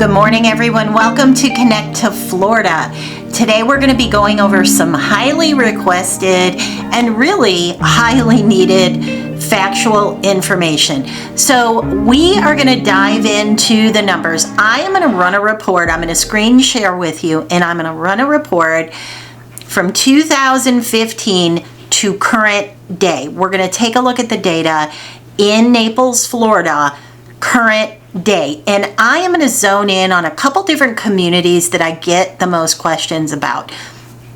Good morning, everyone. Welcome to Connect to Florida. Today we're going to be going over some highly requested and really highly needed factual information. So we are going to dive into the numbers. I am going to run a report. I'm going to screen share with you, and I'm going to run a report from 2015 to current day. We're going to take a look at the data in Naples, Florida, current day. And I am going to zone in on a couple different communities that I get the most questions about.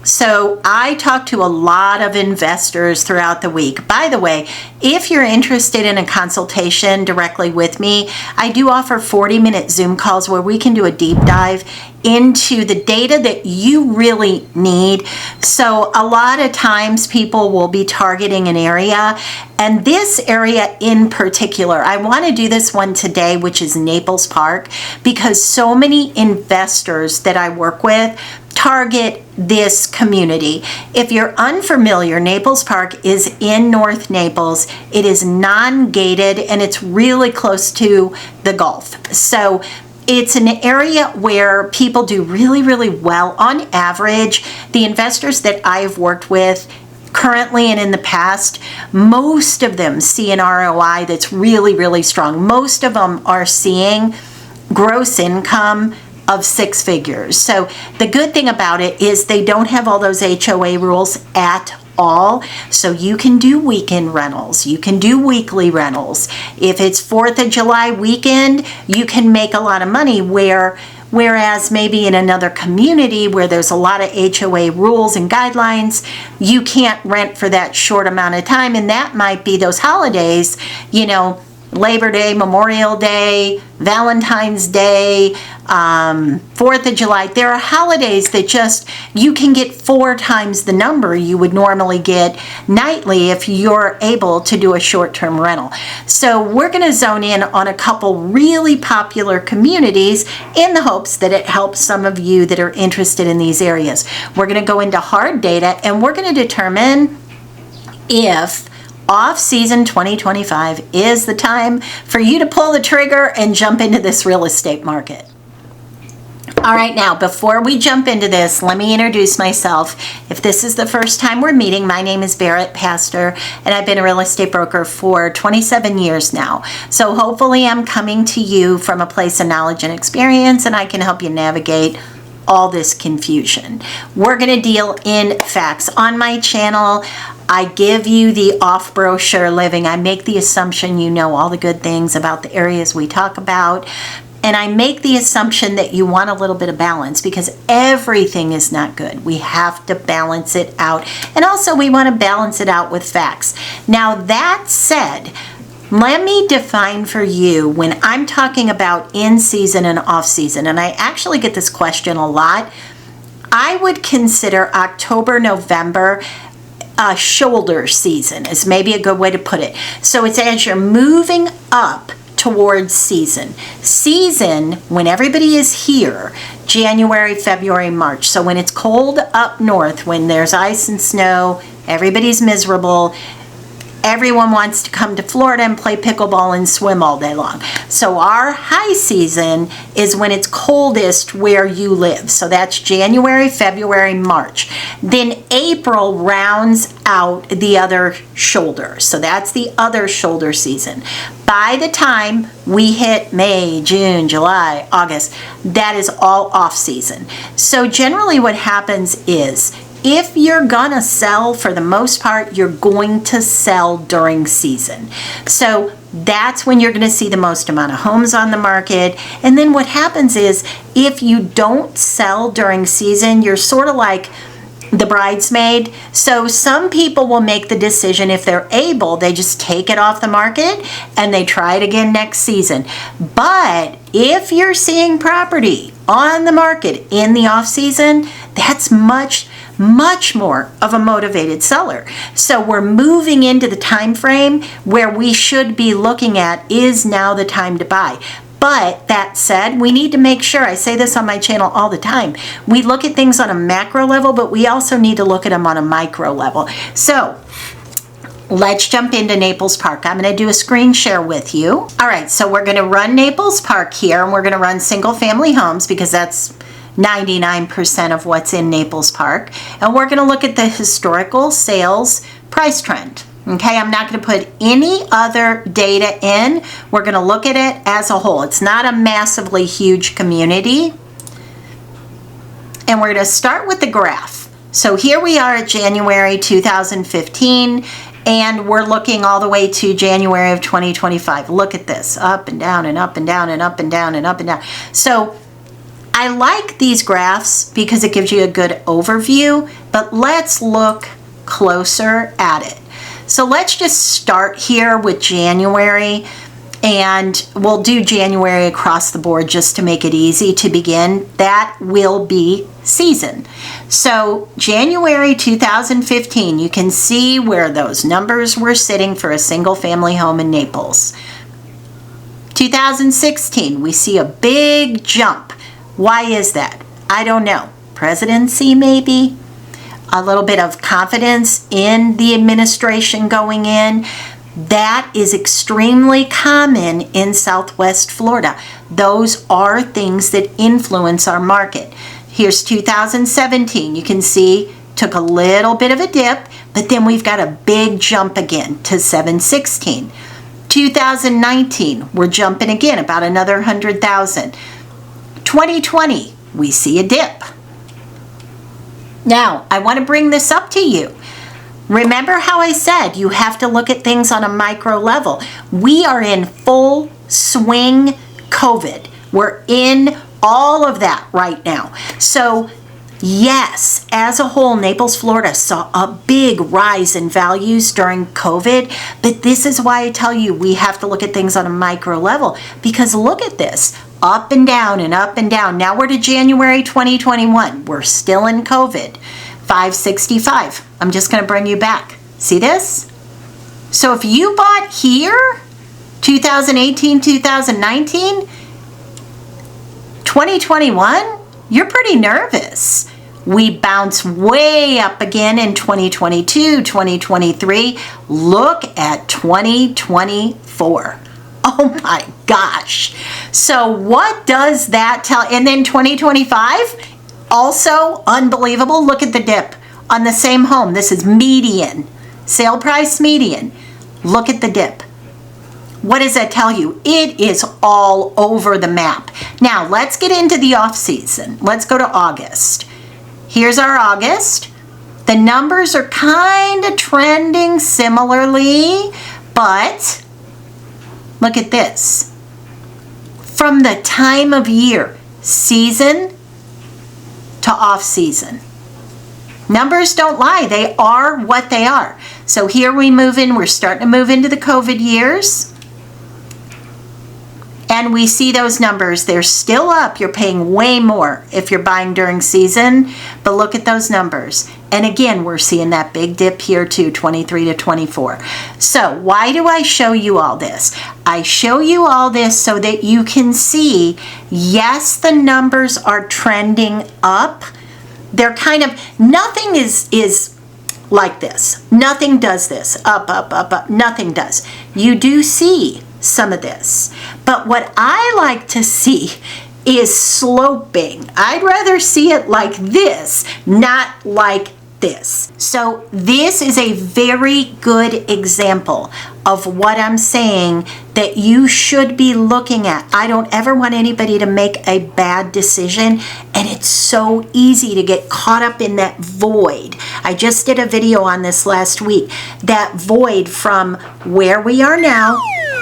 So I talk to a lot of investors throughout the week. By the way, if you're interested in a consultation directly with me, I do offer 40-minute Zoom calls where we can do a deep dive into the data that you really need. So a lot of times people will be targeting an area, and this area in particular, I want to do this one today, which is Naples Park, because so many investors that I work with target this community. If you're unfamiliar, Naples Park is in North Naples. It is non-gated and it's really close to the Gulf. So it's an area where people do really, really well. On average, the investors that I've worked with currently and in the past, most of them see an ROI that's really, really strong. Most of them are seeing gross income of 6 figures. So the good thing about it is they don't have all those HOA rules at all. So you can do weekend rentals, you can do weekly rentals. If it's 4th of July weekend, you can make a lot of money, whereas maybe in another community where there's a lot of HOA rules and guidelines, you can't rent for that short amount of time. And that might be those holidays, Labor Day, Memorial Day, Valentine's Day, 4th of July. There are holidays that you can get 4 times the number you would normally get nightly if you're able to do a short-term rental. So we're going to zone in on a couple really popular communities in the hopes that it helps some of you that are interested in these areas. We're going to go into hard data, and we're going to determine if off-season 2025 is the time for you to pull the trigger and jump into this real estate market. All right, now, before we jump into this, let me introduce myself. If this is the first time we're meeting, my name is Barrett Pastor, and I've been a real estate broker for 27 years now. So hopefully I'm coming to you from a place of knowledge and experience, and I can help you navigate all this confusion. We're going to deal in facts. On my channel, I give you the off-brochure living. I make the assumption you know all the good things about the areas we talk about. And I make the assumption that you want a little bit of balance, because everything is not good. We have to balance it out. And also we want to balance it out with facts. Now that said, let me define for you when I'm talking about in-season and off-season, and I actually get this question a lot. I would consider October, November a shoulder season is maybe a good way to put it. So it's as you're moving up towards season. Season, when everybody is here, January, February, March. So when it's cold up north, when there's ice and snow, everybody's miserable. Everyone wants to come to Florida and play pickleball and swim all day long. So our high season is when it's coldest where you live. So that's January, February, March. Then April rounds out the other shoulder. So that's the other shoulder season. By the time we hit May, June, July, August, that is all off season. So generally what happens is, if you're gonna sell, for the most part, you're going to sell during season. So that's when you're gonna see the most amount of homes on the market. And then what happens is, if you don't sell during season, you're sort of like the bridesmaid. So some people will make the decision, if they're able, they just take it off the market and they try it again next season. But if you're seeing property on the market in the off season, that's much more of a motivated seller. So we're moving into the time frame where we should be looking at, is now the time to buy. But that said, we need to make sure, I say this on my channel all the time, we look at things on a macro level, but we also need to look at them on a micro level. So let's jump into Naples Park. I'm going to do a screen share with you. All right, so we're going to run Naples Park here, and we're going to run single family homes because that's 99% of what's in Naples Park. And we're going to look at the historical sales price trend. Okay, I'm not going to put any other data in. We're going to look at it as a whole. It's not a massively huge community. And we're going to start with the graph. So here we are at January 2015. And we're looking all the way to January of 2025. Look at this, up and down and up and down and up and down and up and down. So I like these graphs because it gives you a good overview, but let's look closer at it. So let's just start here with January, and we'll do January across the board just to make it easy to begin. That will be season. So January 2015, you can see where those numbers were sitting for a single family home in Naples. 2016, we see a big jump. Why is that? I don't know. Presidency maybe? A little bit of confidence in the administration going in. That is extremely common in Southwest Florida. Those are things that influence our market. Here's 2017. You can see took a little bit of a dip, but then we've got a big jump again to 716. 2019, we're jumping again about another 100,000. 2020, we see a dip. Now, I want to bring this up to you. Remember how I said you have to look at things on a micro level. We are in full swing COVID. We're in all of that right now. So yes, as a whole, Naples, Florida saw a big rise in values during COVID, but this is why I tell you we have to look at things on a micro level, because look at this, up and down and up and down. Now we're to January 2021. We're still in COVID. 565. I'm just going to bring you back. See this? So if you bought here, 2018, 2019, 2021, you're pretty nervous. We bounce way up again in 2022, 2023. Look at 2024. Oh my gosh. So what does that tell? And then 2025, also unbelievable. Look at the dip on the same home. This is median, sale price median. Look at the dip. What does that tell you? It is all over the map. Now let's get into the off season. Let's go to August. Here's our August. The numbers are kind of trending similarly, but look at this. From the time of year, season to off season. Numbers don't lie. They are what they are. So here we move in. We're starting to move into the COVID years. And we see those numbers. They're still up. You're paying way more if you're buying during season. But look at those numbers. And again, we're seeing that big dip here too, 23 to 24. So why do I show you all this? I show you all this so that you can see, yes, the numbers are trending up. They're kind of, nothing is like this. Nothing does this. Up, up, up, up. Nothing does. You do see some of this. But what I like to see is sloping. I'd rather see it like this, not like this. So this is a very good example of what I'm saying that you should be looking at. I don't ever want anybody to make a bad decision, and it's so easy to get caught up in that void. I just did a video on this last week. That void from where we are now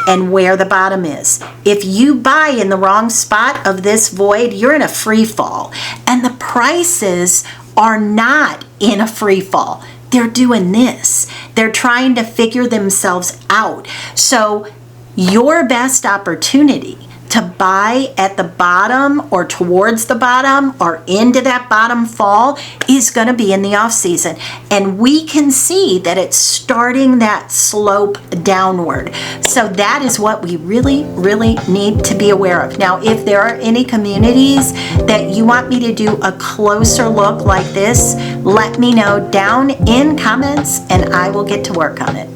and where the bottom is. If you buy in the wrong spot of this void, you're in a free fall. And the prices are not in a free fall. They're doing this. They're trying to figure themselves out. So your best opportunity to buy at the bottom or towards the bottom or into that bottom fall is going to be in the off season. And we can see that it's starting that slope downward. So that is what we really, really need to be aware of. Now, if there are any communities that you want me to do a closer look like this, let me know down in comments and I will get to work on it.